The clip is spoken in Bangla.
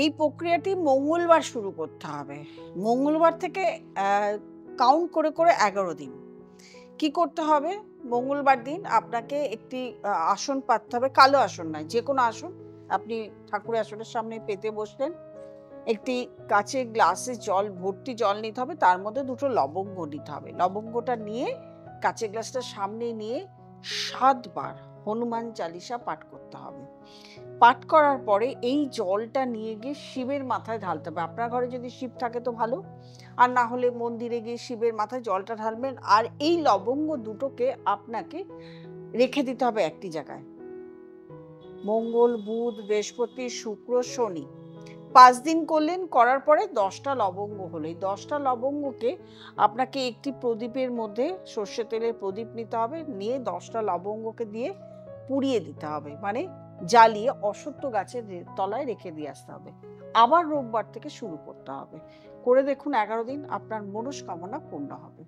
এই প্রক্রিয়াটি মঙ্গলবার শুরু করতে হবে। মঙ্গলবার থেকে কাউন্ট করে, করে ১১ দিন। কি করতে হবে? মঙ্গলবার দিন আপনাকে একটি আসন পাততে হবে। কালো আসন নয়, যেকোনো আসন। আপনি ঠাকুরের আসনের সামনে পেতে বসলেন। একটি কাঁচের গ্লাসে ভর্তি জল নিতে হবে। তার মধ্যে ২ টো লবঙ্গ নিতে হবে। লবঙ্গটা নিয়ে কাঁচের গ্লাসটা সামনে নিয়ে ৭ বার হনুমান চালিসা পাঠ করতে হবে। পাঠ করার পরে এই জলটা নিয়ে গিয়ে শিবের মাথায় ঢালতে হবে। আপনার ঘরে যদি শিব থাকে তো ভালো। আর না হলে মন্দিরে গিয়ে শিবের মাথায় জলটা ঢালবেন। আর এই লবঙ্গ দুটোকে আপনাকে রেখে দিতে হবে একটি জায়গায়। মঙ্গল, বুধ, বৃহস্পতি, শুক্র, শনি। ৫ দিন করলেন, করার পরে ১০ টা লবঙ্গ হলো। এই ১০ টা লবঙ্গকে আপনাকে একটি প্রদীপের মধ্যে সর্ষে তেলের প্রদীপ নিতে হবে। নিয়ে ১০ টা লবঙ্গকে দিয়ে পুড়িয়ে দিতে হবে। মানে জ্বালিয়ে অশ্বত্থ গাছের তলায় রেখে দিয়ে আসতে হবে। আবার রোববার থেকে শুরু করতে হবে। করে দেখুন ১১ দিন আপনার মনস্কামনা পূর্ণ হবে।